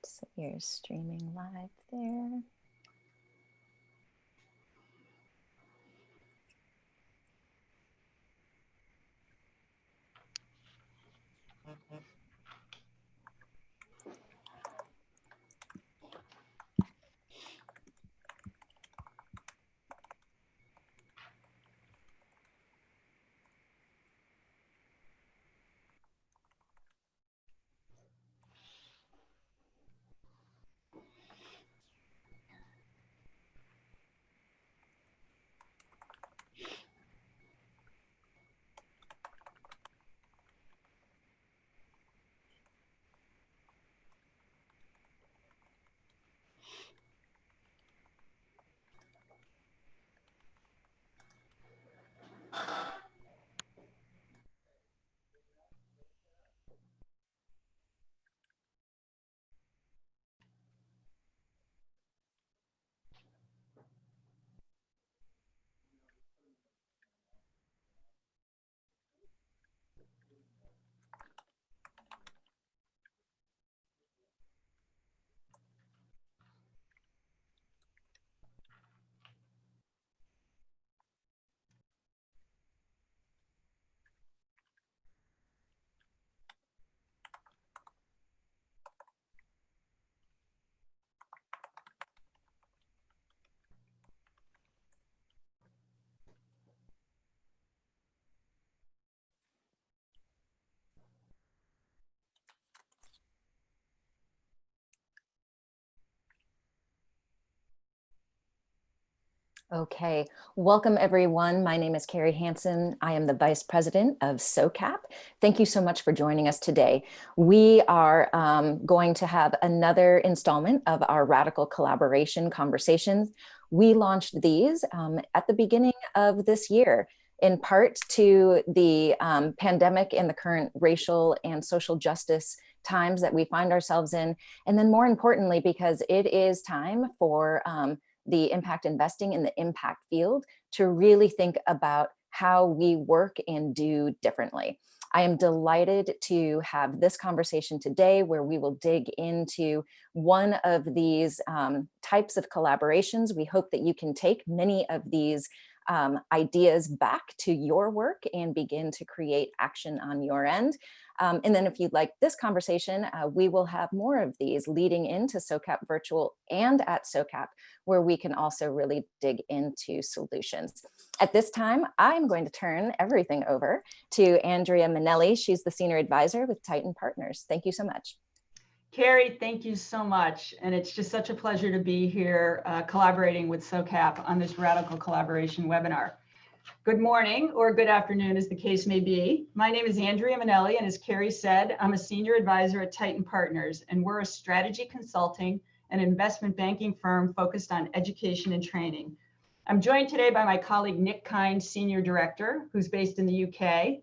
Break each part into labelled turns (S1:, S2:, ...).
S1: So you're streaming live there. Okay, welcome everyone. My name is Carrie Hansen. I am the Vice President of SOCAP. Thank you so much for joining us today. We are going to have another installment of our Radical Collaboration Conversations. We launched these at the beginning of this year, in part to the pandemic and the current racial and social justice times that we find ourselves in. And then more importantly, because it is time for the impact investing in the impact field to really think about how we work and do differently. I am delighted to have this conversation today where we will dig into one of these types of collaborations. We hope that you can take many of these ideas back to your work and begin to create action on your end. And then if you'd like this conversation, we will have more of these leading into SOCAP Virtual and at SOCAP, where we can also really dig into solutions. At this time, I'm going to turn everything over to Andrea Minelli. She's the Senior Advisor with Titan Partners. Thank you so much.
S2: Carrie, thank you so much. And it's just such a pleasure to be here collaborating with SOCAP on this Radical Collaboration webinar. Good morning or good afternoon, as the case may be. My name is Andrea Minelli, and as Carrie said, I'm a Senior Advisor at Titan Partners, and we're a strategy consulting and investment banking firm focused on education and training. I'm joined today by my colleague, Nick Kind, Senior Director, who's based in the UK,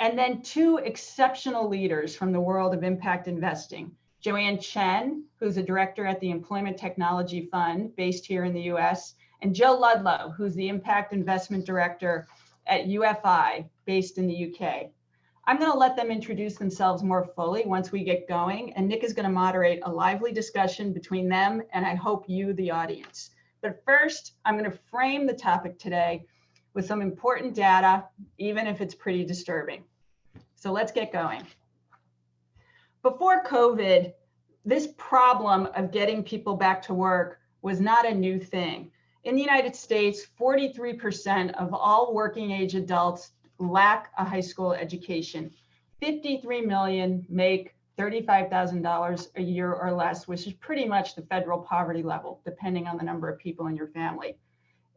S2: and then two exceptional leaders from the world of impact investing. Joanne Chen, who's a director at the Employment Technology Fund based here in the US, and Joe Ludlow, who's the Impact Investment Director at UFI based in the UK. I'm going to let them introduce themselves more fully once we get going, and Nick is going to moderate a lively discussion between them and I hope you, the audience. But first, I'm going to frame the topic today with some important data, even if it's pretty disturbing. So let's get going. Before COVID, this problem of getting people back to work was not a new thing. In the United States, 43% of all working age adults lack a high school education. 53 million make $35,000 a year or less, which is pretty much the federal poverty level, depending on the number of people in your family.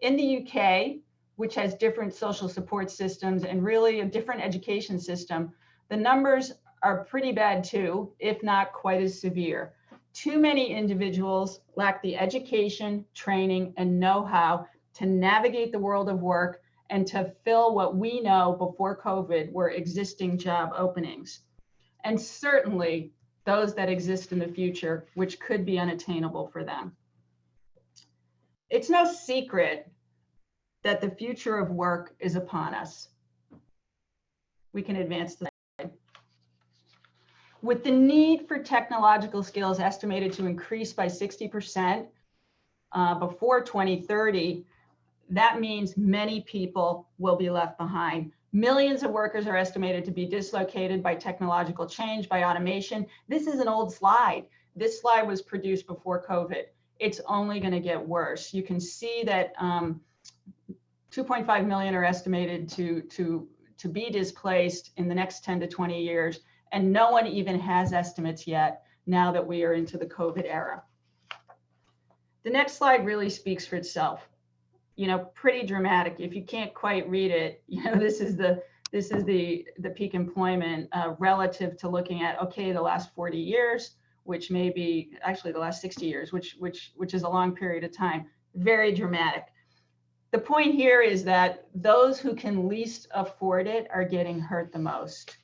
S2: In the UK, which has different social support systems and really a different education system, the numbers are pretty bad too, if not quite as severe. Too many individuals lack the education, training, and know-how to navigate the world of work and to fill what we know before COVID were existing job openings. And certainly those that exist in the future, which could be unattainable for them. It's no secret that the future of work is upon us. We can advance the slide. With the need for technological skills estimated to increase by 60% before 2030, that means many people will be left behind. Millions of workers are estimated to be dislocated by technological change, by automation. This is an old slide. This slide was produced before COVID. It's only going to get worse. You can see that 2.5 million are estimated to be displaced in the next 10 to 20 years, and no one even has estimates yet now that we are into the COVID era. The next slide really speaks for itself. You know, pretty dramatic. If you can't quite read it, you know, this is the peak employment relative to looking at, okay, the last 40 years, which may be actually the last 60 years, which is a long period of time. Very dramatic. The point here is that those who can least afford it are getting hurt the most.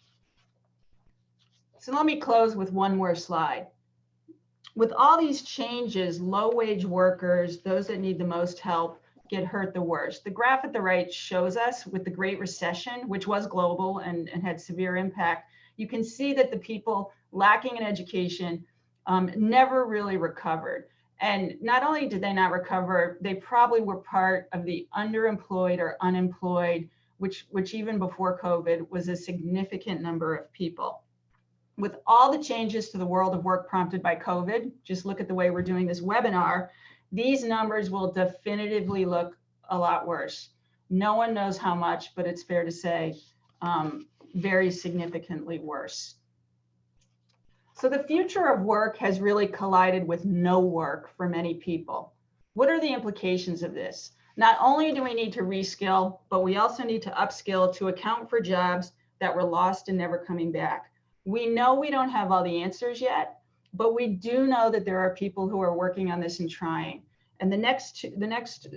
S2: So let me close with one more slide. With all these changes, low-wage workers, those that need the most help, get hurt the worst. The graph at the right shows us with the Great Recession, which was global and had severe impact. You can see that the people lacking in education never really recovered. And not only did they not recover, they probably were part of the underemployed or unemployed, which even before COVID was a significant number of people. With all the changes to the world of work prompted by COVID, just look at the way we're doing this webinar, these numbers will definitively look a lot worse. No one knows how much, but it's fair to say very significantly worse. So the future of work has really collided with no work for many people. What are the implications of this? Not only do we need to reskill, but we also need to upskill to account for jobs that were lost and never coming back. We know we don't have all the answers yet, but we do know that there are people who are working on this and trying. And the next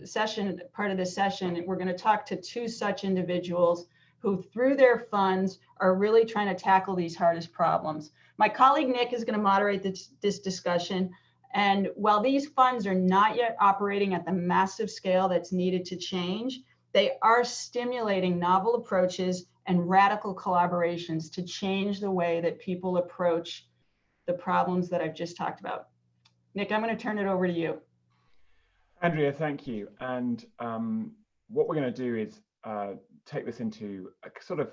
S2: session, part of this session, we're going to talk to two such individuals who, through their funds, are really trying to tackle these hardest problems. My colleague Nick is going to moderate this discussion. And while these funds are not yet operating at the massive scale that's needed to change, they are stimulating novel approaches and radical collaborations to change the way that people approach the problems that I've just talked about. Nick, I'm going to turn it over to you.
S3: Andrea, thank you. And what we're going to do is take this into a sort of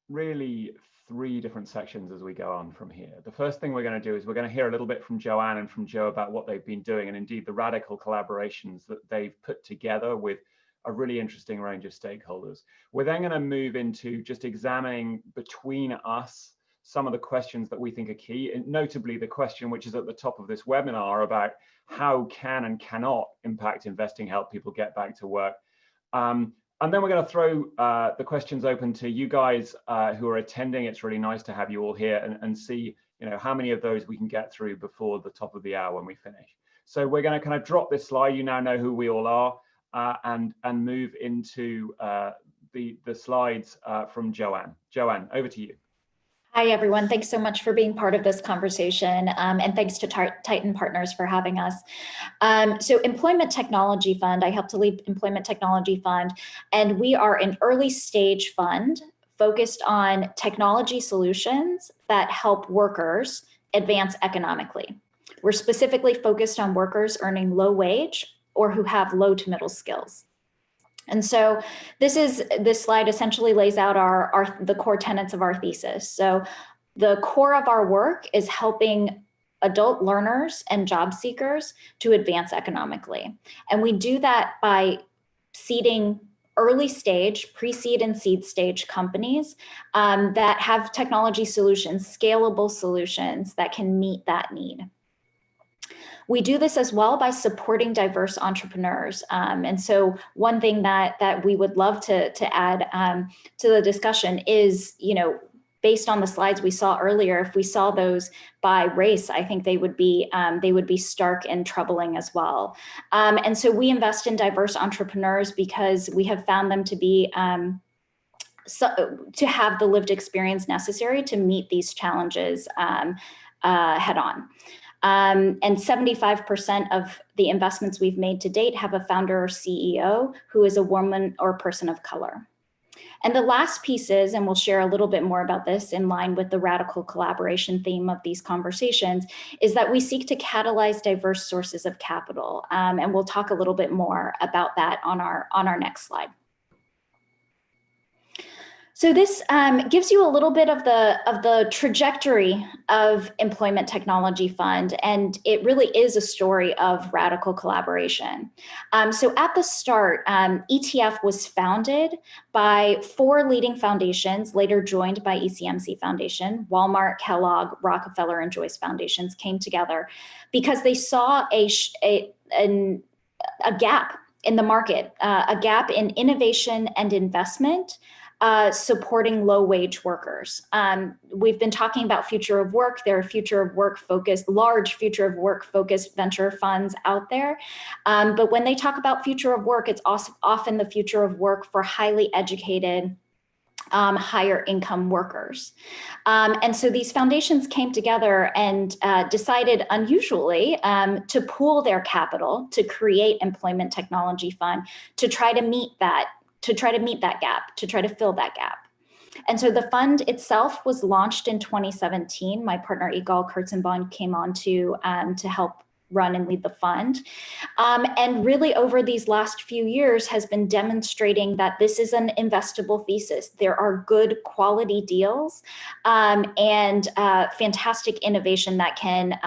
S3: really 3 different sections as we go on from here. The first thing we're going to do is we're going to hear a little bit from Joanne and from Joe about what they've been doing, and indeed the radical collaborations that they've put together with a really interesting range of stakeholders. We're then going to move into just examining between us some of the questions that we think are key, and notably the question which is at the top of this webinar about how can and cannot impact investing help people get back to work. And then we're going to throw the questions open to you guys who are attending. It's really nice to have you all here and see, you know, how many of those we can get through before the top of the hour when we finish. So we're going to kind of drop this slide. You now know who we all are, and move into the slides from Joanne. Joanne, over to you.
S4: Hi, everyone. Thanks so much for being part of this conversation, and thanks to Titan Partners for having us. So Employment Technology Fund, I help to lead Employment Technology Fund, and we are an early stage fund focused on technology solutions that help workers advance economically. We're specifically focused on workers earning low wage or who have low to middle skills. And so this slide essentially lays out the core tenets of our thesis. So the core of our work is helping adult learners and job seekers to advance economically. And we do that by seeding early stage, pre-seed and seed stage companies that have technology solutions, scalable solutions that can meet that need. We do this as well by supporting diverse entrepreneurs. And so one thing that we would love to add to the discussion is, you know, based on the slides we saw earlier, if we saw those by race, I think they would be stark and troubling as well. And so we invest in diverse entrepreneurs because we have found them to be to have the lived experience necessary to meet these challenges head on. And 75% of the investments we've made to date have a founder or CEO who is a woman or person of color. And the last piece is, and we'll share a little bit more about this in line with the radical collaboration theme of these conversations, is that we seek to catalyze diverse sources of capital. And we'll talk a little bit more about that on our next slide. So this gives you a little bit of the trajectory of Employment Technology Fund, and it really is a story of radical collaboration. So at the start, ETF was founded by 4 leading foundations, later joined by ECMC Foundation. Walmart, Kellogg, Rockefeller, and Joyce Foundations came together because they saw a gap in the market, a gap in innovation and investment, supporting low-wage workers. We've been talking about future of work. There are large future of work focused venture funds out there. But when they talk about future of work, it's often the future of work for highly educated, higher income workers. And so these foundations came together and decided unusually to pool their capital to create Employment Technology Fund to try to meet that gap, to try to fill that gap. And so the fund itself was launched in 2017. My partner Igal Kurtzenbond came on to help run and lead the fund. And really over these last few years has been demonstrating that this is an investable thesis. There are good quality deals and fantastic innovation that can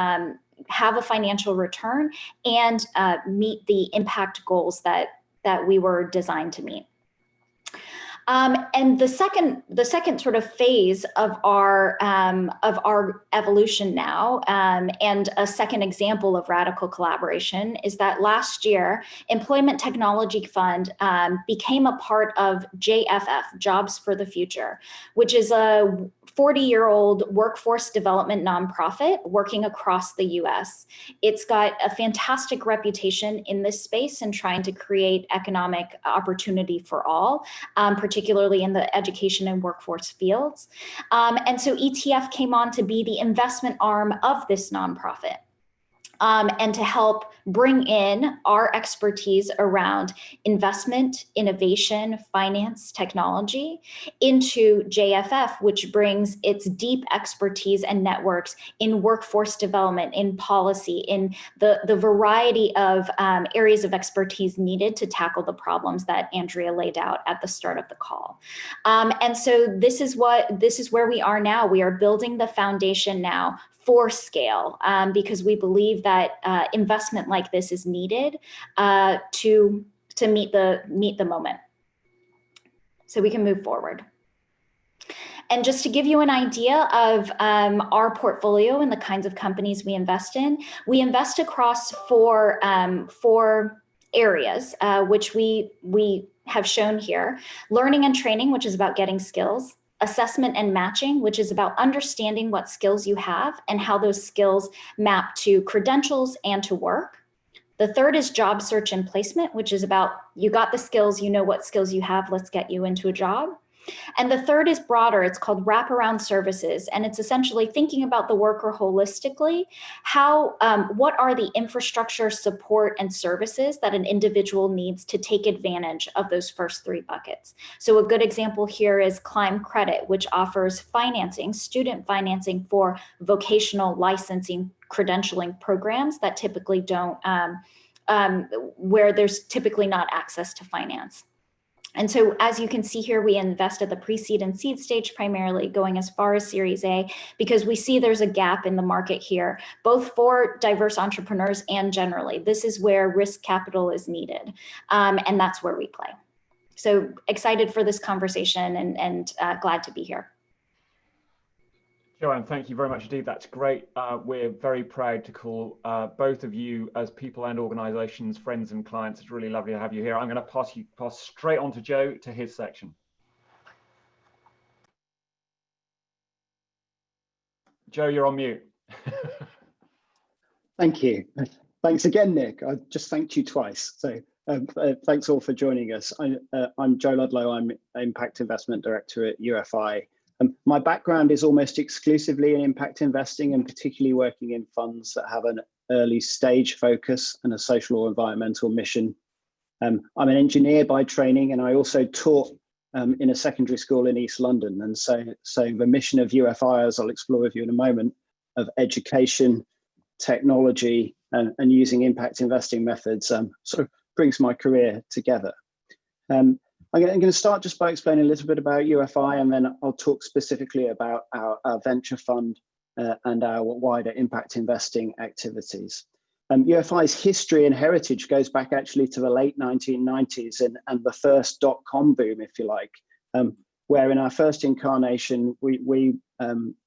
S4: have a financial return and meet the impact goals that we were designed to meet. And the second sort of phase of our evolution now, and a second example of radical collaboration is that last year, Employment Technology Fund became a part of JFF, Jobs for the Future, which is a 40-year-old workforce development nonprofit working across the US. It's got a fantastic reputation in this space and trying to create economic opportunity for all, particularly in the education and workforce fields. And so ETF came on to be the investment arm of this nonprofit. And to help bring in our expertise around investment, innovation, finance, technology into JFF, which brings its deep expertise and networks in workforce development, in policy, in the variety of areas of expertise needed to tackle the problems that Andrea laid out at the start of the call. And so this is where we are now. We are building the foundation now for scale, because we believe that investment like this is needed to meet the moment. So we can move forward. And just to give you an idea of our portfolio and the kinds of companies we invest in, we invest across four areas, which we have shown here. Learning and training, which is about getting skills. Assessment and matching, which is about understanding what skills you have and how those skills map to credentials and to work. The third is job search and placement, which is about you got the skills, you know what skills you have, let's get you into a job. And the third is broader, it's called wraparound services. And it's essentially thinking about the worker holistically, what are the infrastructure, support, and services that an individual needs to take advantage of those first 3 buckets. So a good example here is Climb Credit, which offers financing, student financing for vocational licensing credentialing programs that typically don't, where there's typically not access to finance. And so as you can see here, we invest at the pre-seed and seed stage, primarily going as far as Series A, because we see there's a gap in the market here, both for diverse entrepreneurs and generally. This is where risk capital is needed, and that's where we play. So excited for this conversation and glad to be here.
S3: Joanne, thank you very much indeed. That's great. We're very proud to call both of you as people and organizations, friends and clients. It's really lovely to have you here. I'm going to pass straight on to Joe to his section. Joe, you're on mute.
S5: Thank you. Thanks again, Nick. I just thanked you twice. So thanks all for joining us. I'm Joe Ludlow. I'm Impact Investment Director at UFI. My background is almost exclusively in impact investing and particularly working in funds that have an early stage focus and a social or environmental mission. I'm an engineer by training, and I also taught in a secondary school in East London. And so the mission of UFI, as I'll explore with you in a moment, of education, technology, and using impact investing methods sort of brings my career together. I'm going to start just by explaining a little bit about UFI, and then I'll talk specifically about our venture fund and our wider impact investing activities. UFI's history and heritage goes back actually to the late 1990s and the first dot-com boom, if you like, where in our first incarnation, we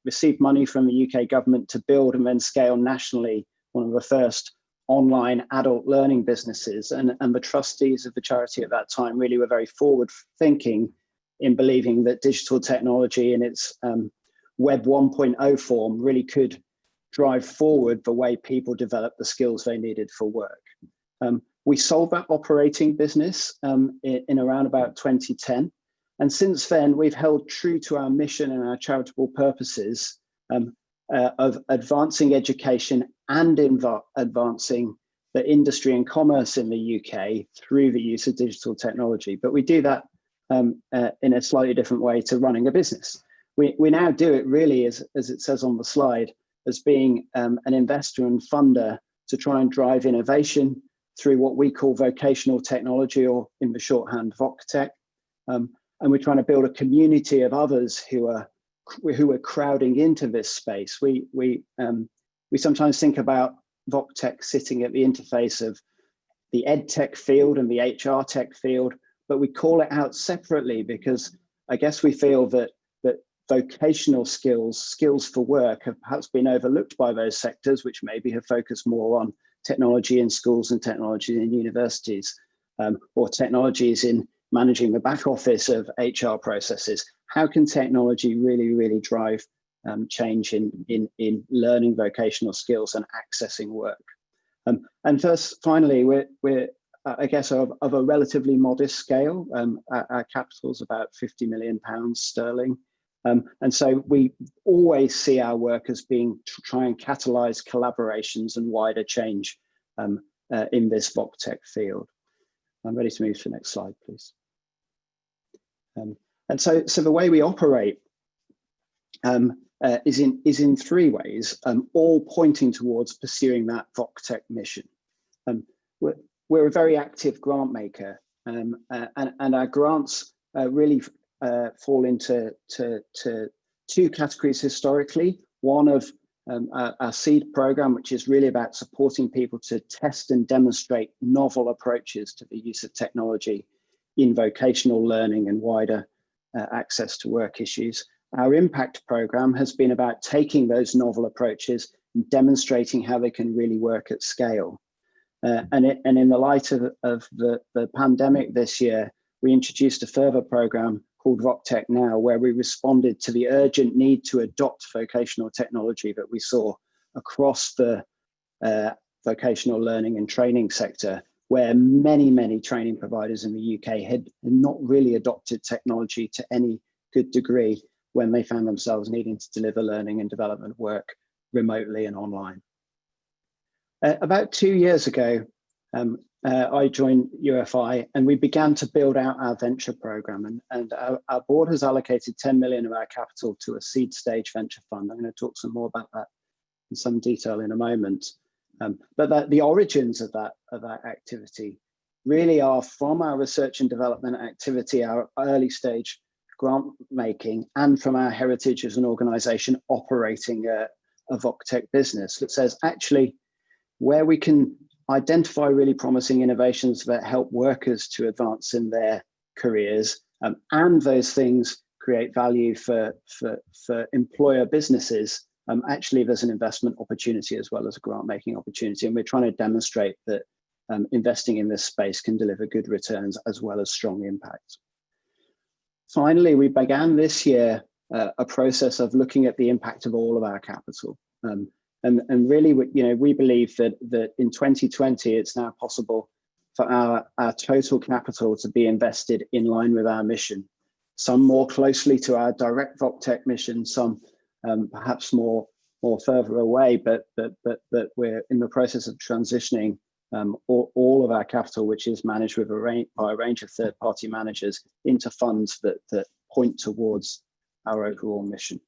S5: received money from the UK government to build and then scale nationally one of the first online adult learning businesses. And the trustees of the charity at that time really were very forward thinking in believing that digital technology in its Web 1.0 form really could drive forward the way people develop the skills they needed for work. We sold that operating business in around about 2010. And since then, we've held true to our mission and our charitable purposes of advancing education and advancing the industry and commerce in the UK through the use of digital technology. But we do that in a slightly different way to running a business. We now do it really, as it says on the slide, as being an investor and funder to try and drive innovation through what we call vocational technology, or in the shorthand, VocTech. And we're trying to build a community of others who are crowding into this space. We sometimes think about VocTech sitting at the interface of the ed tech field and the HR tech field, but we call it out separately because I guess we feel that vocational skills for work have perhaps been overlooked by those sectors, which maybe have focused more on technology in schools and technology in universities, or technologies in managing the back office of HR processes. How can technology really drive change in learning vocational skills and accessing work? And finally, we're I guess of a relatively modest scale. Our capital is about 50 million pounds sterling. And so we always see our work as being to try and catalyze collaborations and wider change in this VocTech field. I'm ready to move to the next slide, please. And so the way we operate is in three ways, all pointing towards pursuing that VocTech mission. We're a very active grant maker, and our grants really fall into two categories historically. One of our seed program, which is really about supporting people to test and demonstrate novel approaches to the use of technology in vocational learning and wider access to work issues. Our impact program has been about taking those novel approaches and demonstrating how they can really work at scale. And in the light of the pandemic this year, we introduced a further program called VocTech Now, where we responded to the urgent need to adopt vocational technology that we saw across the vocational learning and training sector, where many training providers in the UK had not really adopted technology to any good degree when they found themselves needing to deliver learning and development work remotely and online. About 2 years ago, I joined UFI and we began to build out our venture program, and our board has allocated 10 million of our capital to a seed stage venture fund. I'm going to talk some more about that in some detail in a moment. But the origins of that activity really are from our research and development activity, our early stage grant making, and from our heritage as an organization operating a VocTech business that says actually where we can identify really promising innovations that help workers to advance in their careers, and those things create value for employer businesses, actually there's an investment opportunity as well as a grant making opportunity. And we're trying to demonstrate that investing in this space can deliver good returns as well as strong impact. Finally, we began this year a process of looking at the impact of all of our capital. And really, we believe that in 2020, it's now possible for our total capital to be invested in line with our mission. Some more closely to our direct VocTech mission, some perhaps more further away, but we're in the process of transitioning all of our capital, which is managed with by a range of third-party managers, into funds that point towards our overall mission.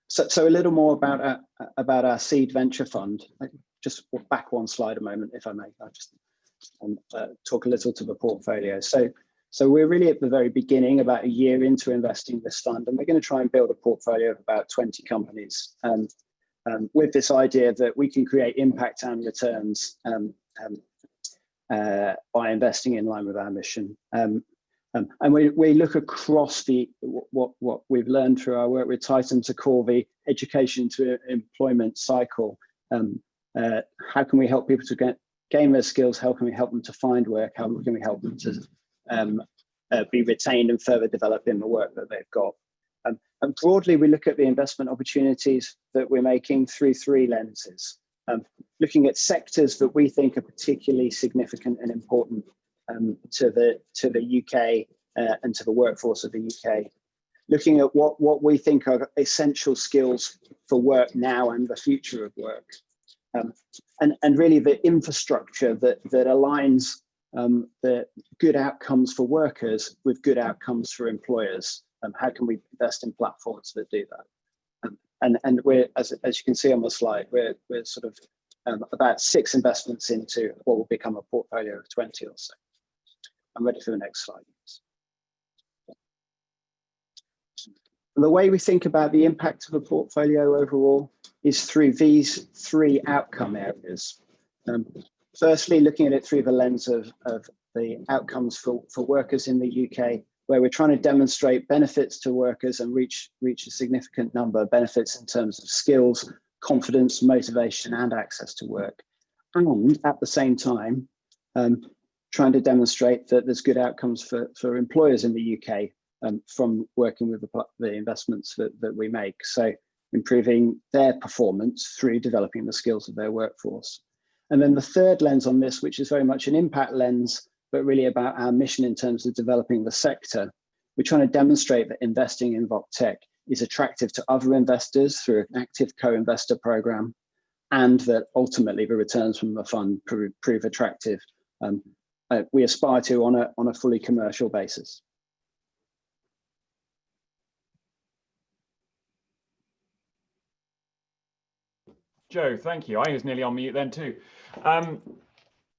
S5: So a little more about our seed venture fund. Just back one slide a moment, if I may. I'll just talk a little to the portfolio. So we're really at the very beginning, about a year into investing in this fund, and we're going to try and build a portfolio of about 20 companies with this idea that we can create impact and returns by investing in line with our mission. And we look across what we've learned through our work with Titan to call the education to employment cycle. How can we help people to gain their skills? How can we help them to find work? How can we help them to be retained and further develop in the work that they've got? And broadly, we look at the investment opportunities that we're making through three lenses, looking at sectors that we think are particularly significant and important to the UK and to the workforce of the UK, looking at what we think are essential skills for work now and the future of work, and really the infrastructure that aligns the good outcomes for workers with good outcomes for employers. How can we invest in platforms that do that? And we're, as you can see on the slide, we're sort of about 6 investments into what will become a portfolio of 20 or so. I'm ready for the next slide. The way we think about the impact of a portfolio overall is through these 3 outcome areas. Firstly, looking at it through the lens of the outcomes for workers in the UK, where we're trying to demonstrate benefits to workers and reach a significant number of benefits in terms of skills, confidence, motivation, and access to work. And at the same time, trying to demonstrate that there's good outcomes for employers in the UK from working with the investments that we make. So improving their performance through developing the skills of their workforce. And then the third lens on this, which is very much an impact lens, but really about our mission in terms of developing the sector. We're trying to demonstrate that investing in VocTech is attractive to other investors through an active co-investor program, and that ultimately the returns from the fund prove attractive. We aspire to on a fully commercial basis.
S3: Joe, thank you. I was nearly on mute then too.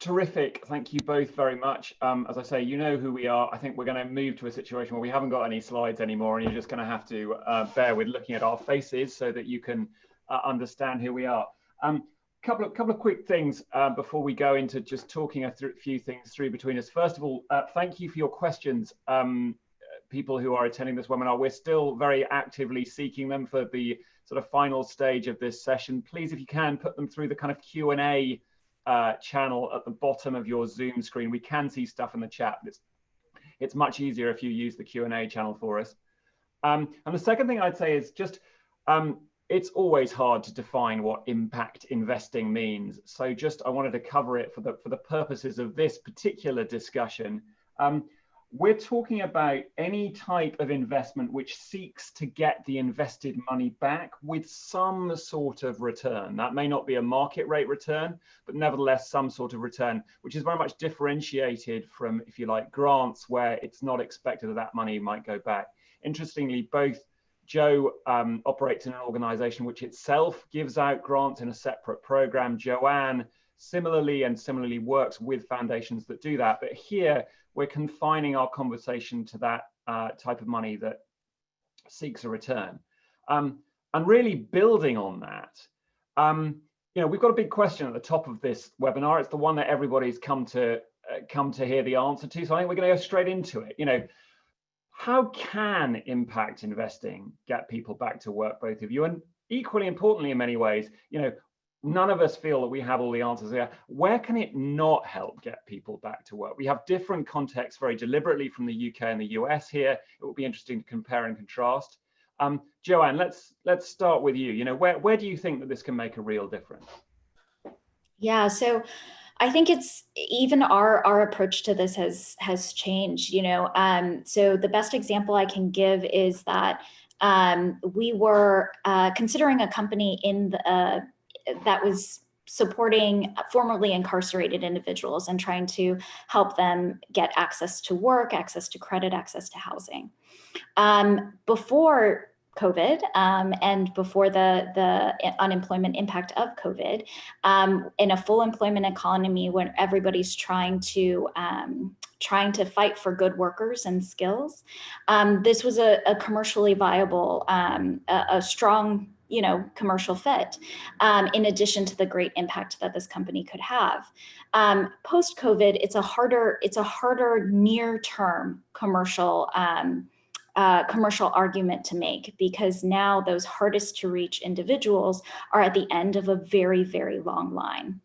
S3: Terrific. Thank you both very much. As I say, you know who we are. I think we're going to move to a situation where we haven't got any slides anymore, and you're just going to have to bear with looking at our faces so that you can understand who we are. Couple of quick things before we go into just talking a few things through between us. First of all, thank you for your questions. People who are attending this webinar, we're still very actively seeking them for the sort of final stage of this session. Please, if you can, put them through the kind of Q&A channel at the bottom of your Zoom screen. We can see stuff in the chat, but it's much easier if you use the Q&A channel for us. And the second thing I'd say is just, it's always hard to define what impact investing means. So just, I wanted to cover it for the purposes of this particular discussion. We're talking about any type of investment which seeks to get the invested money back with some sort of return. That may not be a market rate return, but nevertheless some sort of return, which is very much differentiated from, if you like, grants, where it's not expected that that money might go back. Interestingly, both Joe operates in an organization which itself gives out grants in a separate program. Joanne similarly works with foundations that do that. But here, we're confining our conversation to that type of money that seeks a return. And really building on that, you know, we've got a big question at the top of this webinar. It's the one that everybody's come to hear the answer to. So I think we're going to go straight into it. You know, how can impact investing get people back to work, both of you? And equally importantly, in many ways, you know, none of us feel that we have all the answers here. Where can it not help get people back to work? We have different contexts very deliberately from the UK and the US here. It will be interesting to compare and contrast. Joanne, let's start with you. You know, where do you think that this can make a real difference?
S4: Yeah, so I think it's even our approach to this has changed, you know. So the best example I can give is that we were considering a company in the that was supporting formerly incarcerated individuals and trying to help them get access to work, access to credit, access to housing. Before COVID and before the unemployment impact of COVID, in a full employment economy when everybody's trying to fight for good workers and skills, this was a commercially viable, a strong, commercial fit, in addition to the great impact that this company could have. Post-COVID, it's a harder near-term commercial argument to make, because now those hardest to reach individuals are at the end of a very, very long line.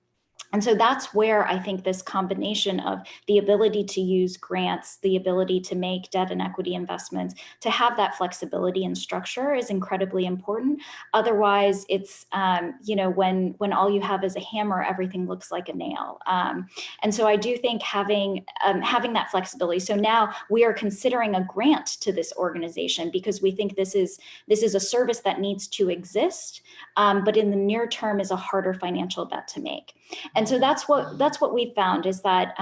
S4: And so that's where I think this combination of the ability to use grants, the ability to make debt and equity investments, to have that flexibility and structure is incredibly important. Otherwise, it's, when all you have is a hammer, everything looks like a nail. And so I do think having that flexibility. So now we are considering a grant to this organization because we think this is a service that needs to exist, but in the near term is a harder financial bet to make. And so that's what we found, is that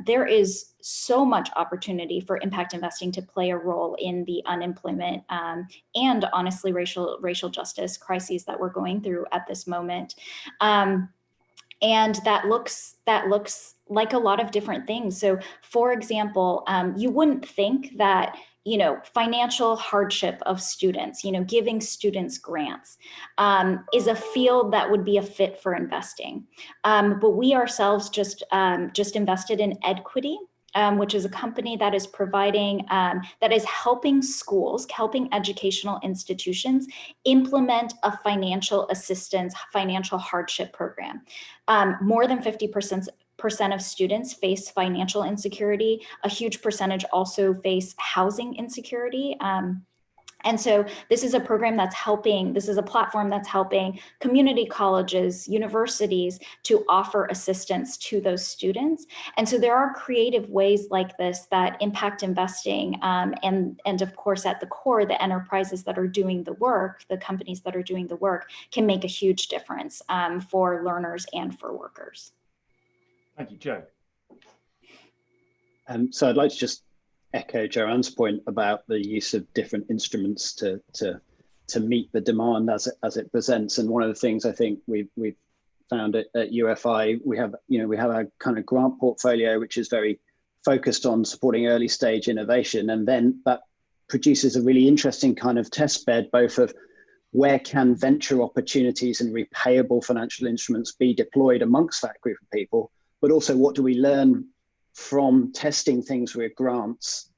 S4: there is so much opportunity for impact investing to play a role in the unemployment and honestly racial justice crises that we're going through at this moment. And that looks like a lot of different things. So for example, you wouldn't think that financial hardship of students, giving students grants, is a field that would be a fit for investing. But we ourselves just invested in Edquity, which is a company that is providing, that is helping schools, helping educational institutions implement a financial assistance, financial hardship program. More than 50% of students face financial insecurity. A huge percentage also face housing insecurity. And so this is a program that's helping, this is a platform that's helping community colleges, universities to offer assistance to those students. And so there are creative ways like this that impact investing, and of course at the core, the enterprises that are doing the work, the companies that are doing the work can make a huge difference for learners and for workers.
S3: Thank you, Joe.
S5: So I'd like to just echo Joanne's point about the use of different instruments to meet the demand as it presents. And one of the things I think we've found at UFI, we have a kind of grant portfolio which is very focused on supporting early stage innovation, and then that produces a really interesting kind of test bed, both of where can venture opportunities and repayable financial instruments be deployed amongst that group of people, but also what do we learn from testing things with grants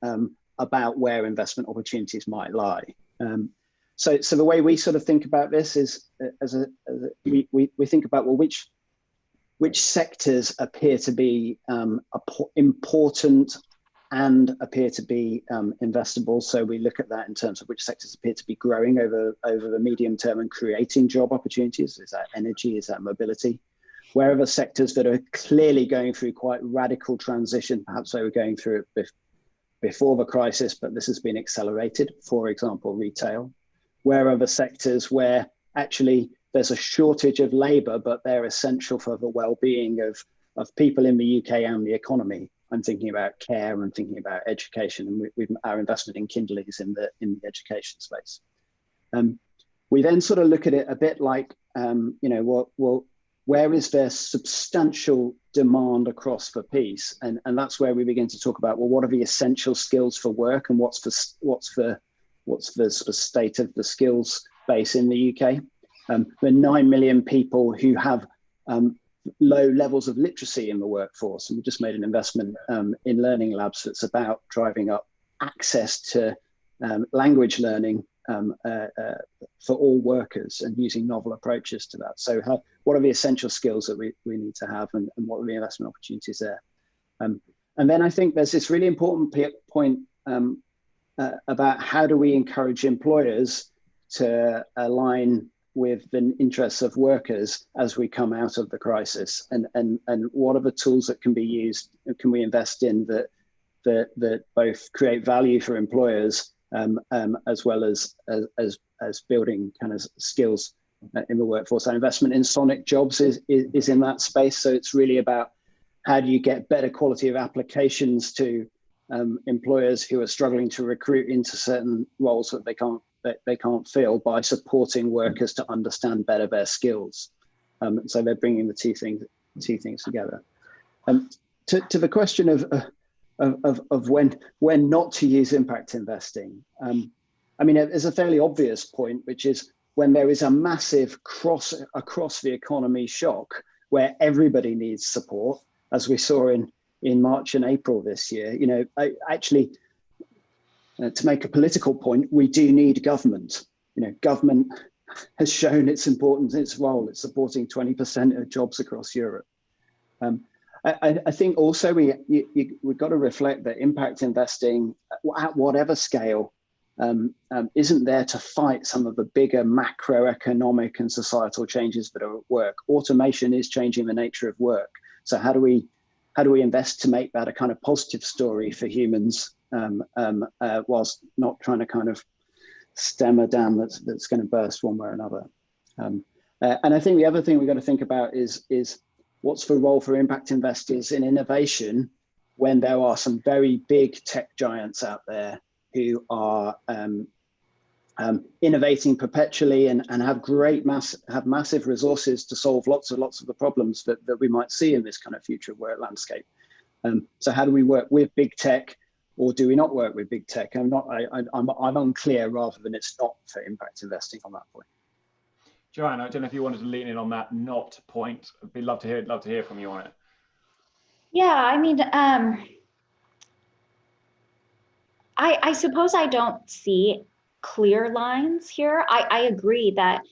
S5: about where investment opportunities might lie. So the way we sort of think about this is we think about, well, which sectors appear to be important and appear to be investable. So we look at that in terms of which sectors appear to be growing over the medium term and creating job opportunities. Is that energy? Is that mobility? Wherever sectors that are clearly going through quite radical transition, perhaps they were going through it before the crisis, but this has been accelerated, for example, retail. Wherever sectors where actually there's a shortage of labor, but they're essential for the well-being of people in the UK and the economy. I'm thinking about care, I'm thinking about education, and our investment in Kindle is in the education space. We then sort of look at it a bit like, where is there substantial demand across the piece? And that's where we begin to talk about, well, what are the essential skills for work, and what's the state of the skills base in the UK? The 9 million people who have low levels of literacy in the workforce. And we just made an investment in Learning Labs that's about driving up access to language learning for all workers and using novel approaches to that. So what are the essential skills that we need to have, and what are the investment opportunities there? And then I think there's this really important point about how do we encourage employers to align with the interests of workers as we come out of the crisis, and what are the tools that can be used, can we invest in that both create value for employers as well as building kind of skills in the workforce. Our investment in Sonic Jobs is in that space. So it's really about how do you get better quality of applications to employers who are struggling to recruit into certain roles that they can't fill by supporting workers to understand better their skills. So they're bringing the two things together. To the question of when not to use impact investing, I mean, there's a fairly obvious point, which is when there is a massive across the economy shock where everybody needs support, as we saw in March and April this year. You know, to make a political point, we do need government. You know, government has shown its importance, its role. It's supporting 20% of jobs across Europe. I think also we've got to reflect that impact investing at whatever scale isn't there to fight some of the bigger macroeconomic and societal changes that are at work. Automation is changing the nature of work. So how do we invest to make that a kind of positive story for humans, whilst not trying to kind of stem a dam that's going to burst one way or another? And I think the other thing we've got to think about is what's the role for impact investors in innovation when there are some very big tech giants out there who are innovating perpetually and have massive resources to solve lots of the problems that we might see in this kind of future work landscape. So how do we work with big tech, or do we not work with big tech? I'm unclear, rather than it's not for impact investing on that point.
S3: Joanne, I don't know if you wanted to lean in on that not point. I'd love to hear from you on it.
S4: Yeah, I mean, I suppose I don't see clear lines here. I agree that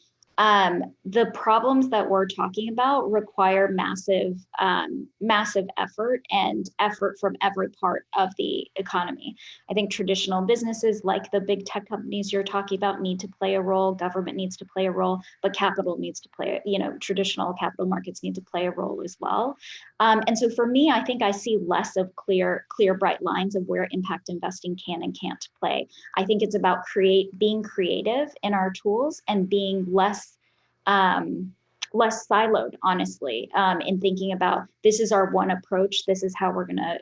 S4: the problems that we're talking about require massive effort from every part of the economy. I think traditional businesses like the big tech companies you're talking about need to play a role, government needs to play a role, but capital needs to play, traditional capital markets need to play a role as well. And so for me, I think I see less of clear, bright lines of where impact investing can and can't play. I think it's about being creative in our tools and being less siloed, honestly, in thinking about this is our one approach, this is how we're gonna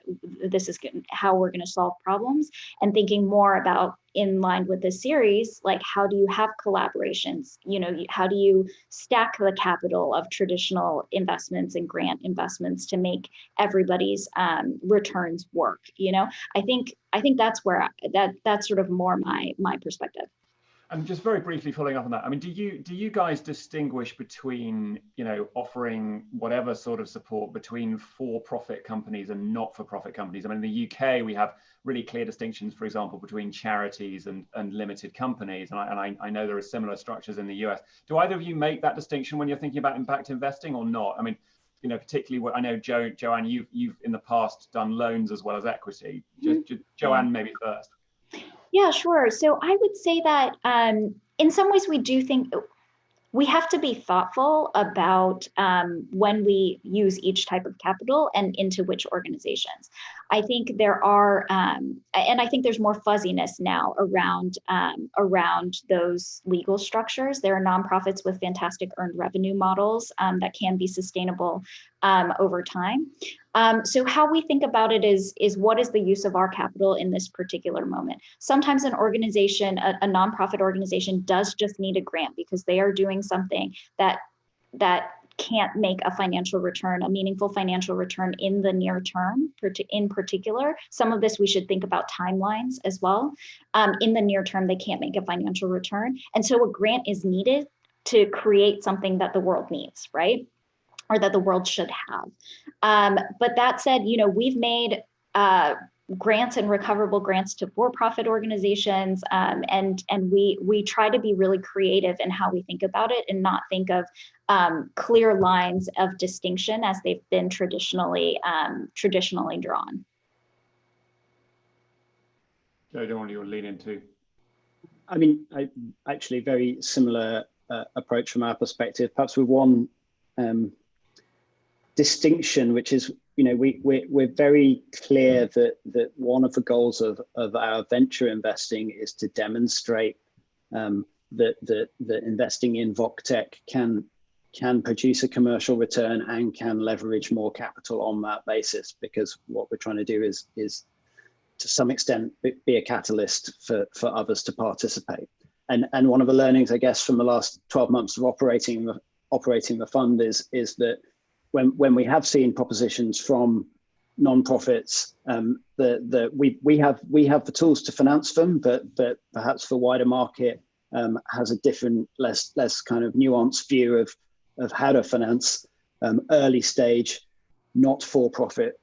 S4: solve problems, and thinking more about, in line with this series, like how do you have collaborations? How do you stack the capital of traditional investments and grant investments to make everybody's returns work? I think that's where that's sort of more my perspective.
S3: And just very briefly following up on that, I mean, do you guys distinguish between, offering whatever sort of support between for-profit companies and not-for-profit companies? I mean, in the UK, we have really clear distinctions, for example, between charities and limited companies. And I know there are similar structures in the US. Do either of you make that distinction when you're thinking about impact investing or not? I mean, particularly what I know, Joanne, you've in the past done loans as well as equity. Joanne, maybe first.
S4: Yeah, sure. So I would say that in some ways we do think we have to be thoughtful about when we use each type of capital and into which organizations. I think there are, and I think there's more fuzziness now around those legal structures. There are nonprofits with fantastic earned revenue models that can be sustainable over time. So how we think about it is what is the use of our capital in this particular moment? Sometimes an organization, a nonprofit organization, does just need a grant because they are doing something that can't make a financial return, a meaningful financial return in the near term. In particular, some of this we should think about timelines as well. In the near term, they can't make a financial return, and so a grant is needed to create something that the world needs, right? Or that the world should have. But that said, we've made grants and recoverable grants to for-profit organizations, and we try to be really creative in how we think about it and not think of clear lines of distinction as they've been traditionally drawn.
S3: Joe, don't want you to lean into.
S5: I mean, actually very similar approach from our perspective, perhaps with one distinction, which is, we're very clear that one of the goals of our venture investing is to demonstrate that investing in VocTech can produce a commercial return and can leverage more capital on that basis, because what we're trying to do is to some extent be a catalyst for others to participate. And one of the learnings, I guess, from the last 12 months of operating the fund is that when we have seen propositions from non-profits, we have the tools to finance them, but perhaps the wider market has a different, less kind of nuanced view of how to finance early stage, not for profit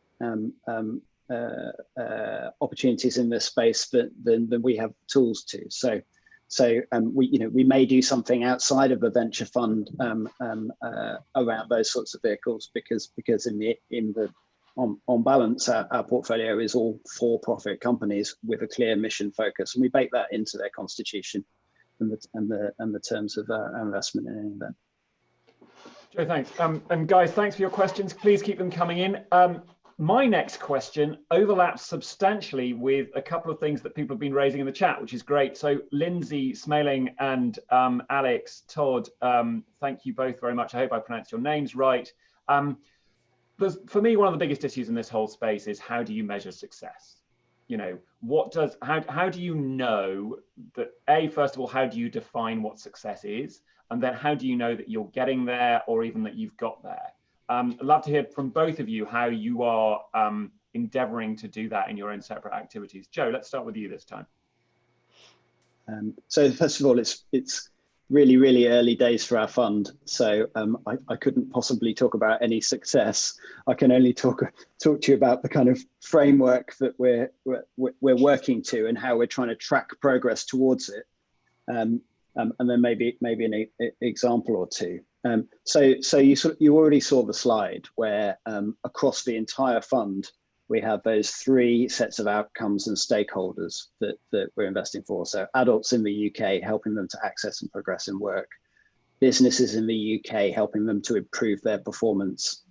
S5: opportunities in this space than we have tools to. So we may do something outside of a venture fund around those sorts of vehicles, because on balance, our portfolio is all for-profit companies with a clear mission focus, and we bake that into their constitution and the terms of our investment in any event.
S3: Joe, thanks. And guys, thanks for your questions. Please keep them coming in. My next question overlaps substantially with a couple of things that people have been raising in the chat, which is great. So Lindsay Smaling and Alex Todd, thank you both very much. I hope I pronounced your names right. For me, one of the biggest issues in this whole space is, how do you measure success? How do you know that, first of all, how do you define what success is? And then how do you know that you're getting there, or even that you've got there? I'd love to hear from both of you how you are endeavoring to do that in your own separate activities. Joe, let's start with you this time.
S5: So first of all, it's really, really early days for our fund. So I couldn't possibly talk about any success. I can only talk to you about the kind of framework that we're working to and how we're trying to track progress towards it. And then maybe an example or two. So you already saw the slide where across the entire fund, we have those three sets of outcomes and stakeholders that we're investing for. So adults in the UK, helping them to access and progress in work. Businesses in the UK, helping them to improve their performance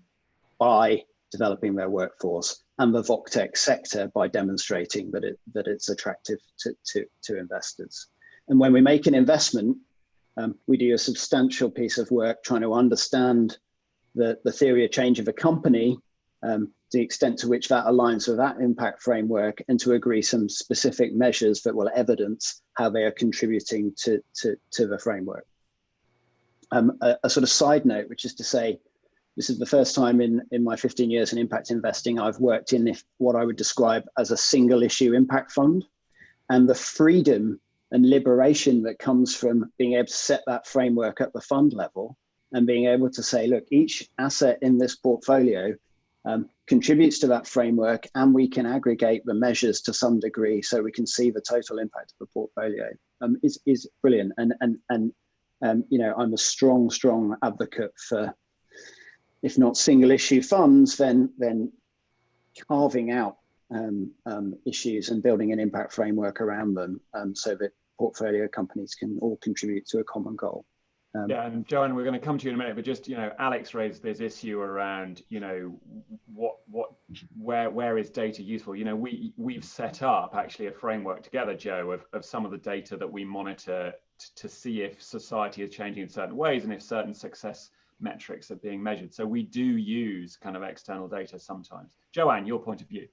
S5: by developing their workforce. And the VocTech sector by demonstrating that it's attractive to investors. And when we make an investment, we do a substantial piece of work trying to understand the theory of change of a company, the extent to which that aligns with that impact framework, and to agree some specific measures that will evidence how they are contributing to the framework. A sort of side note, which is to say, this is the first time in my 15 years in impact investing I've worked in what I would describe as a single issue impact fund, and the freedom and liberation that comes from being able to set that framework at the fund level and being able to say, look, each asset in this portfolio contributes to that framework, and we can aggregate the measures to some degree so we can see the total impact of the portfolio is brilliant. And I'm a strong advocate for, if not single issue funds, then carving out issues and building an impact framework around them so that portfolio companies can all contribute to a common goal.
S3: Yeah, and Joanne, we're going to come to you in a minute, but just, Alex raised this issue around, where is data useful? We've set up actually a framework together, Joe, of some of the data that we monitor to see if society is changing in certain ways and if certain success metrics are being measured. So we do use kind of external data sometimes. Joanne, your point of view.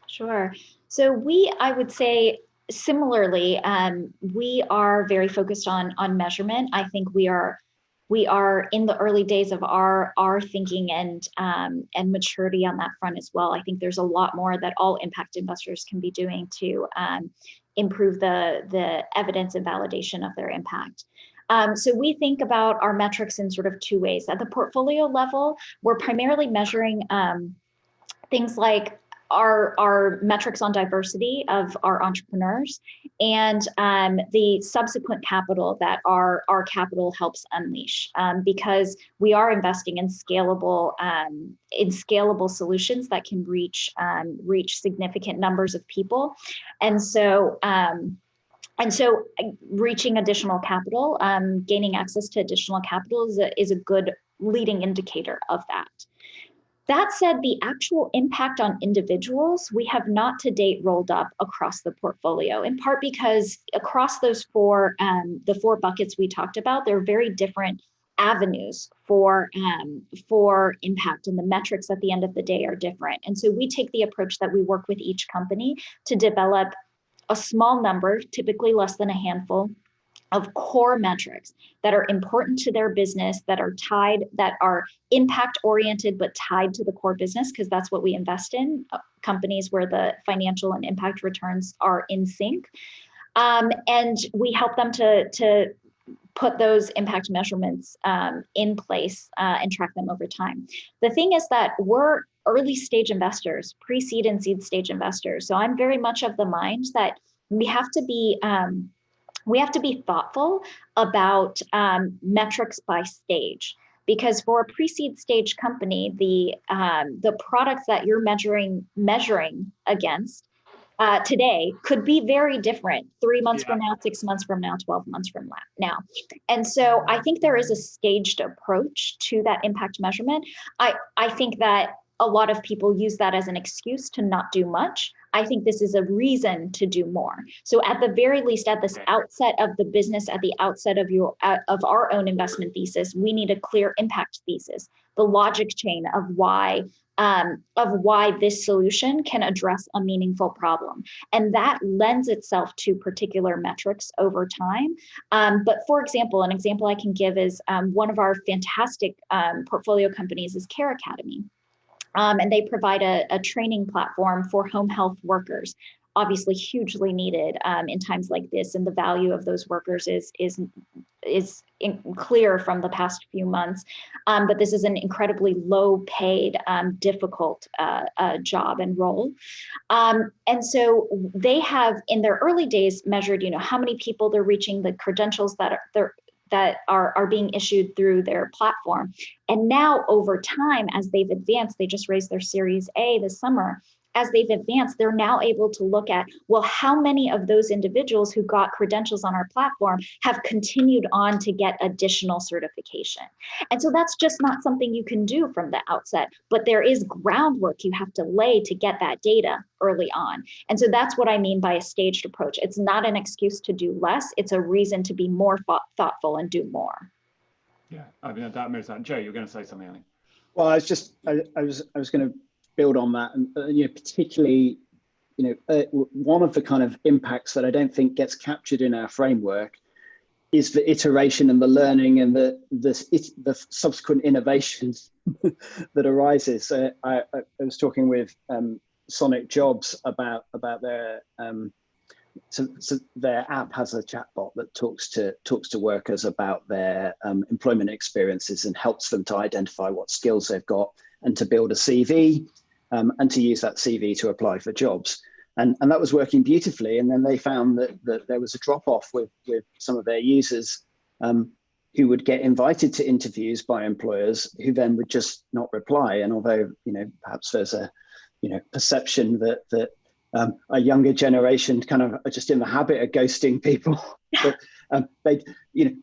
S4: Sure. So I would say, similarly, we are very focused on measurement. I think we are in the early days of our thinking and maturity on that front as well. I think there's a lot more that all impact investors can be doing to improve the evidence and validation of their impact. So we think about our metrics in sort of two ways. At the portfolio level, we're primarily measuring things like our metrics on diversity of our entrepreneurs and the subsequent capital that our capital helps unleash, because we are investing in scalable solutions that can reach significant numbers of people, and so reaching additional capital, gaining access to additional capital is a good leading indicator of that. That said, the actual impact on individuals, we have not to date rolled up across the portfolio, in part because across those the four buckets we talked about, there are very different avenues for impact, and the metrics at the end of the day are different. And so we take the approach that we work with each company to develop a small number, typically less than a handful, of core metrics that are important to their business, that are impact oriented, but tied to the core business, because that's what we invest in, companies where the financial and impact returns are in sync. And we help them to put those impact measurements in place and track them over time. The thing is that we're early stage investors, pre-seed and seed stage investors. So I'm very much of the mind that we have to be thoughtful about metrics by stage, because for a pre-seed stage company, the products that you're measuring against today could be very different 3 months from now, 6 months from now, 12 months from now. And so I think there is a staged approach to that impact measurement. I think that a lot of people use that as an excuse to not do much. I think this is a reason to do more. So at the very least, at this outset of the business, at the outset of our own investment thesis, we need a clear impact thesis, the logic chain of why this solution can address a meaningful problem. And that lends itself to particular metrics over time. But for example, an example I can give is one of our fantastic portfolio companies is Care Academy. And they provide a training platform for home health workers, obviously hugely needed in times like this. And the value of those workers is clear from the past few months. But this is an incredibly low paid, difficult job and role. And so they have in their early days measured, how many people they're reaching, the credentials that are being issued through their platform. And now over time, as they've advanced, they just raised their Series A this summer. As they've advanced, they're now able to look at, well, how many of those individuals who got credentials on our platform have continued on to get additional certification. And so that's just not something you can do from the outset, but there is groundwork you have to lay to get that data early on. And so that's what I mean by a staged approach. It's not an excuse to do less. It's a reason to be more thoughtful and do more.
S3: Yeah, I mean, that moves on. Joe, you're going to say something, I think.
S5: Well, I was going to build on that, and particularly, one of the kind of impacts that I don't think gets captured in our framework is the iteration and the learning and the subsequent innovations that arises. I was talking with Sonic Jobs about their so their app has a chatbot that talks to workers about their employment experiences and helps them to identify what skills they've got and to build a CV. And to use that CV to apply for jobs. And that was working beautifully. And then they found that there was a drop off with some of their users who would get invited to interviews by employers who then would just not reply. And although, perhaps there's a, perception that a younger generation kind of are just in the habit of ghosting people. But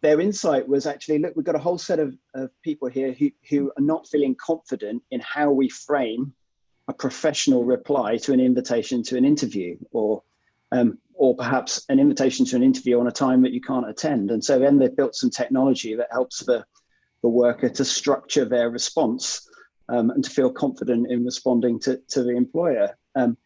S5: their insight was actually, look, we've got a whole set of people here who are not feeling confident in how we frame a professional reply to an invitation to an interview, or perhaps an invitation to an interview on a time that you can't attend. And so then they've built some technology that helps the worker to structure their response and to feel confident in responding to the employer. That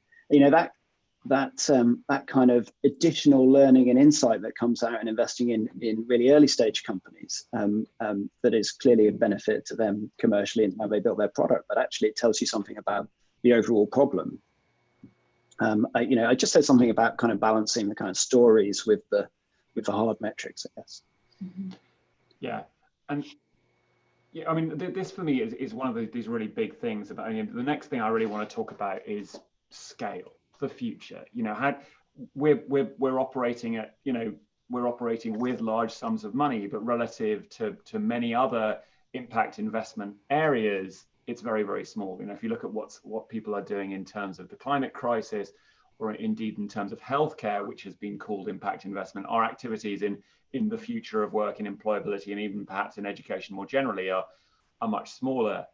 S5: kind of additional learning and insight that comes out in investing in really early stage companies that is clearly a benefit to them commercially and how they built their product, but actually it tells you something about the overall problem. I just said something about kind of balancing the kind of stories with the hard metrics, I guess.
S3: Yeah, and yeah, I mean, this for me is one of these really big things about. The next thing I really want to talk about is scale, the future. How we're operating at, we're operating with large sums of money, but relative to many other impact investment areas, it's very, very small. If you look at what people are doing in terms of the climate crisis, or indeed in terms of healthcare, which has been called impact investment, our activities in the future of work and employability, and even perhaps in education more generally, are much smaller.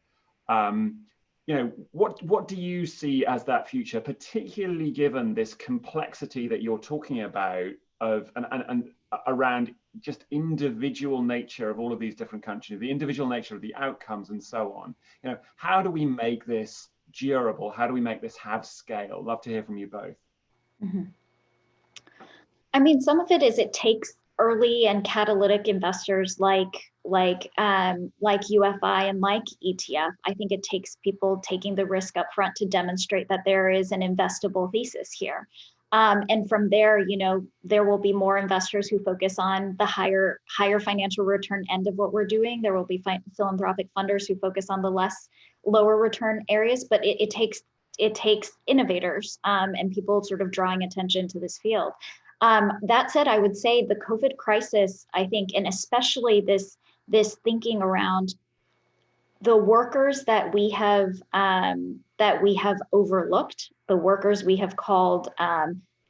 S3: what do you see as that future, particularly given this complexity that you're talking about of and around just individual nature of all of these different countries, the individual nature of the outcomes and so on? How do we make this durable? How do we make this have scale? Love to hear from you both.
S4: Mm-hmm. I mean, some of it is it takes early and catalytic investors like UFI and like ETF. I think it takes people taking the risk up front to demonstrate that there is an investable thesis here. And from there, there will be more investors who focus on the higher financial return end of what we're doing. There will be philanthropic funders who focus on the lower return areas, but it takes innovators and people sort of drawing attention to this field. That said, I would say the COVID crisis, I think, and especially this thinking around the workers that we have overlooked, the workers we have called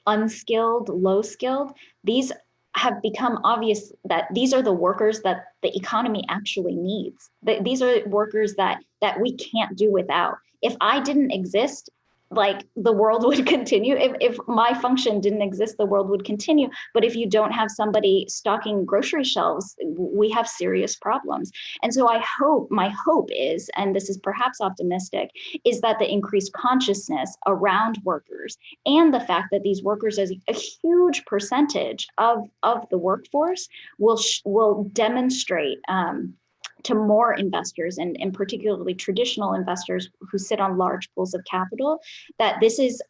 S4: unskilled, low skilled, these have become obvious that these are the workers that the economy actually needs. These are workers that we can't do without. If I didn't exist, like the world would continue. If my function didn't exist, the world would continue. But if you don't have somebody stocking grocery shelves, we have serious problems. And so my hope is, and this is perhaps optimistic, is that the increased consciousness around workers and the fact that these workers as a huge percentage of the workforce will demonstrate to more investors and particularly traditional investors who sit on large pools of capital, that this is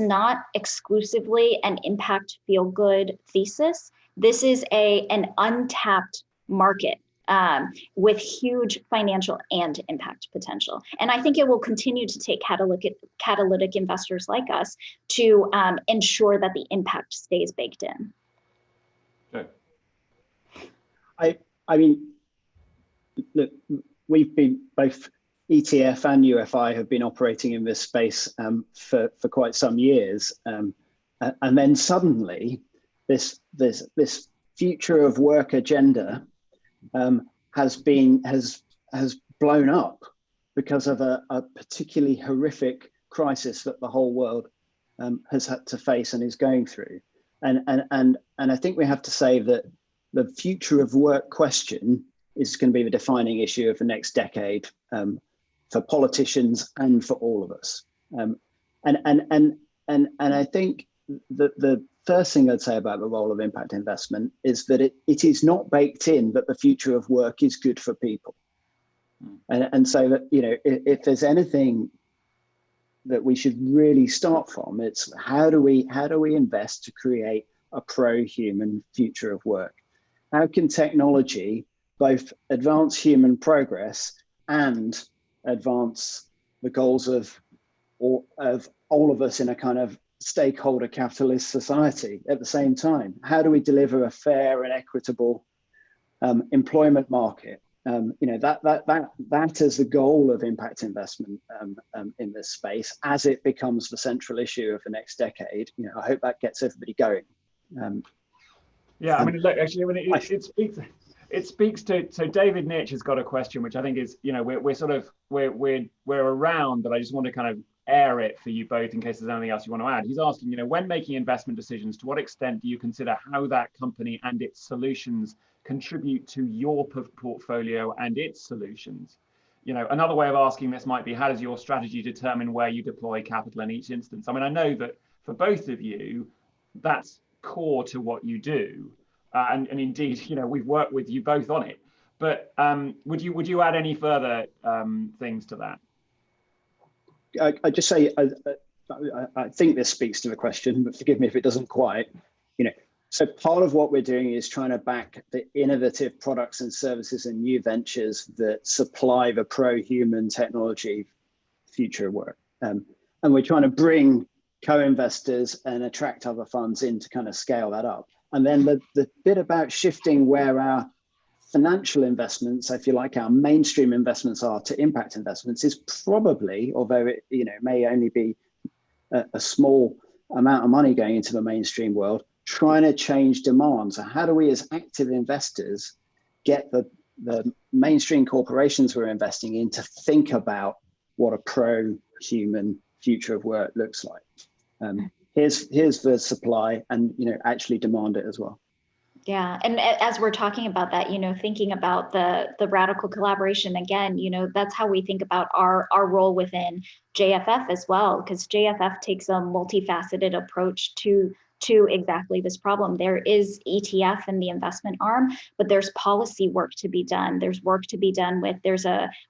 S4: not exclusively an impact feel-good thesis. This is an untapped market with huge financial and impact potential. And I think it will continue to take catalytic investors like us to ensure that the impact stays baked in.
S3: Good.
S5: I mean, look, we've been both ETF and UFI have been operating in this space for quite some years, and then suddenly this future of work agenda has blown up because of a particularly horrific crisis that the whole world has had to face and is going through, and I think we have to say that the future of work question is going to be the defining issue of the next decade for politicians and for all of us. And I think that the first thing I'd say about the role of impact investment is that it is not baked in that the future of work is good for people. And so that, if there's anything that we should really start from, it's how do we invest to create a pro-human future of work? How can technology both advance human progress and advance the goals of all of us in a kind of stakeholder capitalist society at the same time? How do we deliver a fair and equitable employment market? That is the goal of impact investment in this space as it becomes the central issue of the next decade. I hope that gets everybody going.
S3: Yeah, I mean, look, actually, it speaks to, so David Nitch has got a question, which I think is, we're around, but I just want to kind of air it for you both in case there's anything else you want to add. He's asking, when making investment decisions, to what extent do you consider how that company and its solutions contribute to your portfolio and its solutions? Another way of asking this might be, how does your strategy determine where you deploy capital in each instance? I mean, I know that for both of you, that's core to what you do. And indeed, we've worked with you both on it. But would you add any further things to that?
S5: I just say, I think this speaks to the question, but forgive me if it doesn't quite. So part of what we're doing is trying to back the innovative products and services and new ventures that supply the pro-human technology future work. And we're trying to bring co-investors and attract other funds in to kind of scale that up. And then the bit about shifting where our financial investments, if you like, our mainstream investments are to impact investments is probably, although it may only be a small amount of money going into the mainstream world, trying to change demand. So how do we as active investors get the mainstream corporations we're investing in to think about what a pro-human future of work looks like. Here's the supply, and actually demand it as well.
S4: Yeah, and as we're talking about that, thinking about the radical collaboration again, that's how we think about our role within JFF as well, because JFF takes a multifaceted approach to exactly this problem. There is ETF in the investment arm, but there's policy work to be done. There's work to be done with,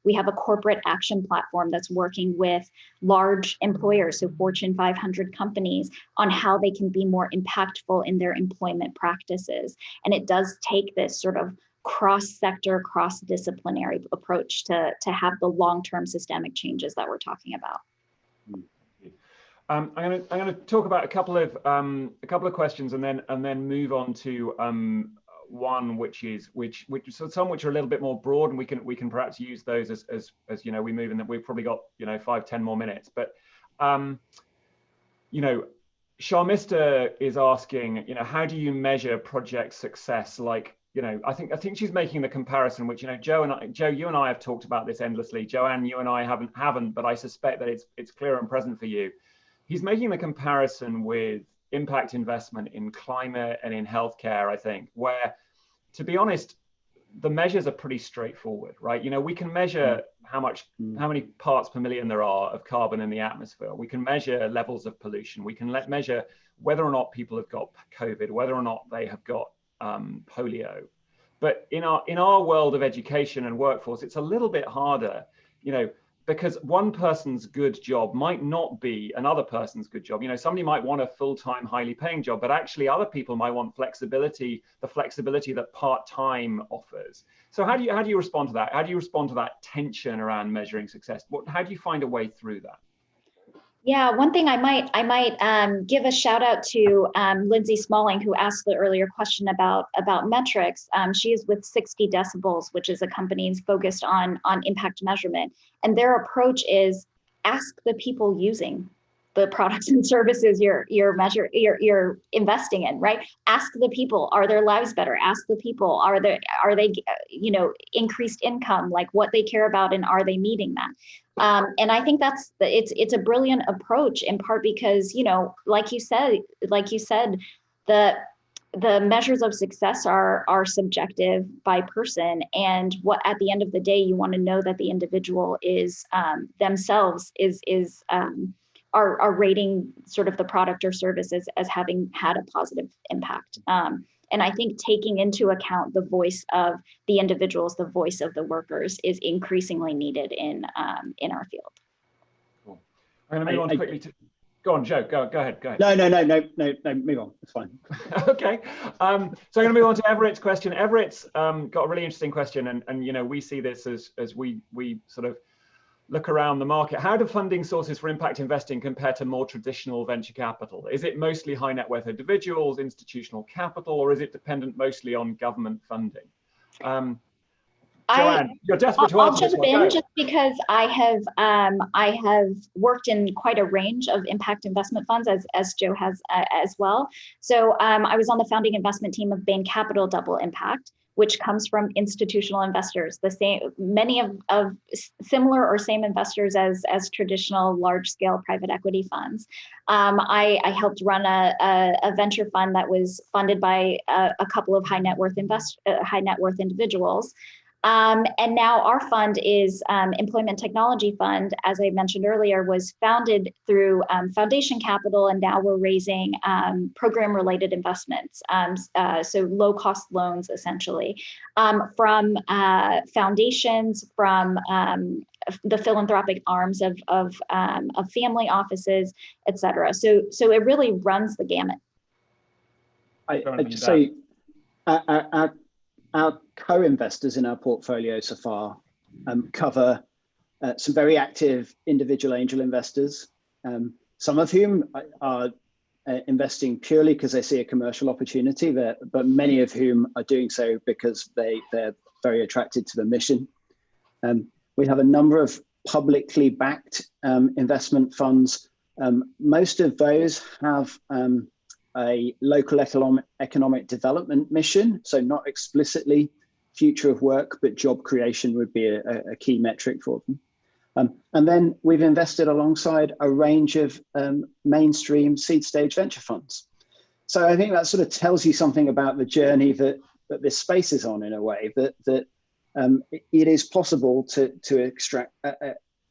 S4: we have a corporate action platform that's working with large employers, so Fortune 500 companies, on how they can be more impactful in their employment practices. And it does take this sort of cross-sector, cross-disciplinary approach to have the long-term systemic changes that we're talking about.
S3: I'm going to talk about a couple of questions, and then move on to one which some which are a little bit more broad, and we can perhaps use those as we move in. That we've probably got 5-10 more minutes. But Sharmista is asking, how do you measure project success? Like, I think she's making the comparison, which Joe, you and I have talked about this endlessly. Joanne, you and I haven't, but I suspect that it's clear and present for you. He's making the comparison with impact investment in climate and in healthcare, I think, where, to be honest, the measures are pretty straightforward, right? We can measure how many parts per million there are of carbon in the atmosphere. We can measure levels of pollution. We can measure whether or not people have got COVID, whether or not they have got polio. But in our world of education and workforce, it's a little bit harder, because one person's good job might not be another person's good job. Somebody might want a full-time, highly paying job, but actually other people might want flexibility, the flexibility that part-time offers. So how do you respond to that? How do you respond to that tension around measuring success? How do you find a way through that?
S4: Yeah, one thing I might give a shout out to Lindsay Smalling, who asked the earlier question about metrics. She is with 60 Decibels, which is a company focused on impact measurement. And their approach is ask the people using the products and services you're investing in, right? Ask the people, are their lives better? Ask the people, are they increased income, like what they care about, and are they meeting that? And I think it's a brilliant approach, in part because, like you said, the measures of success are subjective by person, and what at the end of the day you want to know that the individual is themselves are rating sort of the product or services as having had a positive impact. And I think taking into account the voice of the individuals, the voice of the workers, is increasingly needed in our field.
S3: Cool. I'm going to move on quickly to. Go on, Joe. Go ahead.
S5: No. Move on. It's fine.
S3: Okay. So I'm going to move on to Everett's question. Everett's got a really interesting question, and we see this as we sort of look around the market. How do funding sources for impact investing compare to more traditional venture capital? Is it mostly high net worth individuals, institutional capital, or is it dependent mostly on government funding? Joanne, you're desperate to answer this one.
S4: I'll jump in just because I have worked in quite a range of impact investment funds, as Joe has as well. So I was on the founding investment team of Bain Capital Double Impact, which comes from institutional investors, many of similar or same investors as traditional large-scale private equity funds. I helped run a venture fund that was funded by a couple of high net worth individuals. And now our fund is Employment Technology Fund, as I mentioned earlier, was founded through foundation capital, and now we're raising program-related investments, so low-cost loans, essentially, from foundations, from the philanthropic arms of family offices, et cetera. So it really runs the gamut.
S5: I'd just say our co-investors in our portfolio so far cover some very active individual angel investors, some of whom are investing purely because they see a commercial opportunity, but many of whom are doing so because they're very attracted to the mission. We have a number of publicly backed investment funds. Most of those have a local economic development mission, so not explicitly future of work, but job creation would be a key metric for them. And then we've invested alongside a range of mainstream seed stage venture funds. So I think that sort of tells you something about the journey that this space is on, in a way, that it is possible to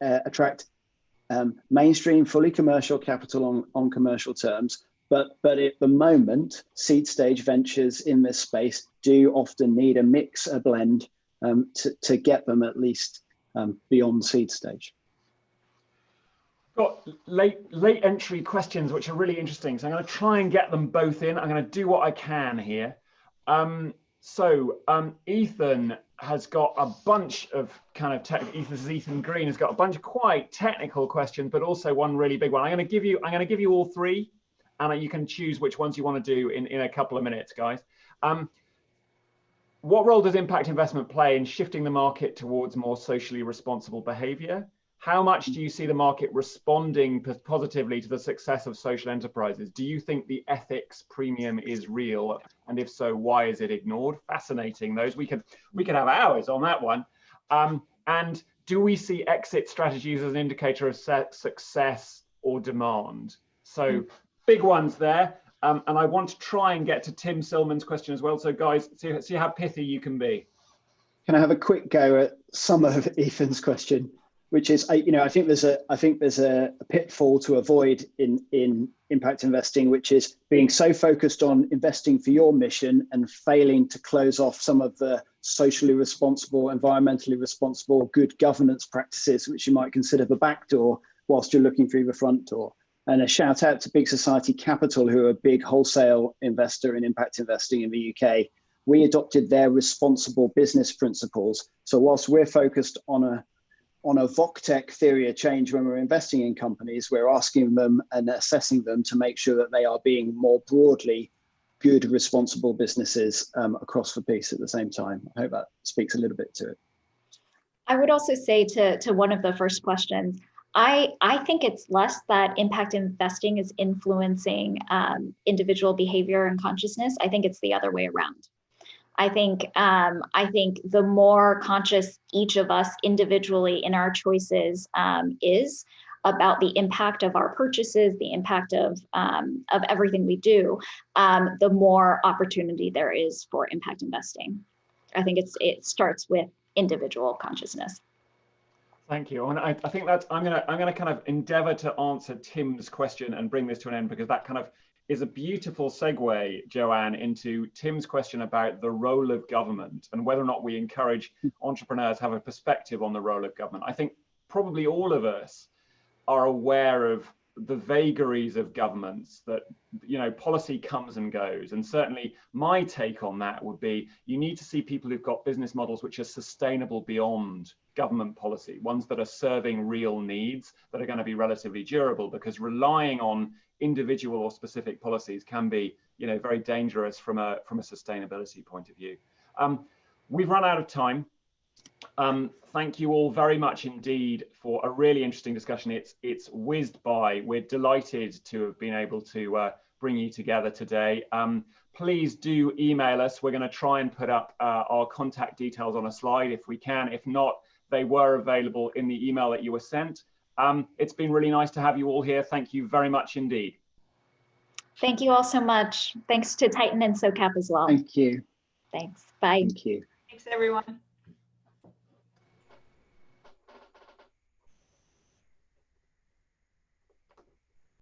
S5: attract mainstream, fully commercial capital on commercial terms. But at the moment, seed stage ventures in this space do often need a mix, a blend, to get them at least beyond seed stage.
S3: Got late entry questions, which are really interesting. So I'm going to try and get them both in. I'm going to do what I can here. Ethan has got a bunch of kind of Ethan Green has got a bunch of quite technical questions, but also one really big one. I'm going to give you all three, and you can choose which ones you want to do in a couple of minutes, guys. What role does impact investment play in shifting the market towards more socially responsible behavior? How much do you see the market responding positively to the success of social enterprises? Do you think the ethics premium is real? And if so, why is it ignored? Fascinating. Those we could have hours on that one. And do we see exit strategies as an indicator of success or demand? So big ones there. And I want to try and get to Tim Silman's question as well. So guys, see how pithy you can be.
S5: Can I have a quick go at some of Ethan's question, which is, I think there's a pitfall to avoid in impact investing, which is being so focused on investing for your mission and failing to close off some of the socially responsible, environmentally responsible, good governance practices, which you might consider the back door whilst you're looking through the front door. And a shout out to Big Society Capital, who are a big wholesale investor in impact investing in the UK. We adopted their responsible business principles. So whilst we're focused on a VOCTEC theory of change when we're investing in companies, we're asking them and assessing them to make sure that they are being more broadly good, responsible businesses across the piece at the same time. I hope that speaks a little bit to it.
S4: I would also say to one of the first questions, I think it's less that impact investing is influencing individual behavior and consciousness. I think it's the other way around. I think the more conscious each of us individually in our choices is about the impact of our purchases, the impact of everything we do, the more opportunity there is for impact investing. I think it starts with individual consciousness.
S3: Thank you. And I think that's I'm gonna kind of endeavor to answer Tim's question and bring this to an end, because that kind of is a beautiful segue, Joanne, into Tim's question about the role of government and whether or not we encourage entrepreneurs to have a perspective on the role of government. I think probably all of us are aware of the vagaries of governments, that policy comes and goes, and certainly my take on that would be you need to see people who've got business models which are sustainable beyond government policy, ones that are serving real needs that are going to be relatively durable, because relying on individual or specific policies can be very dangerous from a sustainability point of view. We've run out of time. Thank you all very much indeed for a really interesting discussion. It's whizzed by. We're delighted to have been able to bring you together today. Please do email us. We're going to try and put up our contact details on a slide if we can. If not, they were available in the email that you were sent. It's been really nice to have you all here. Thank you very much indeed.
S4: Thank you all so much. Thanks to Titan and SOCAP as well.
S5: Thank you.
S4: Thanks. Bye.
S5: Thank you.
S2: Thanks, everyone.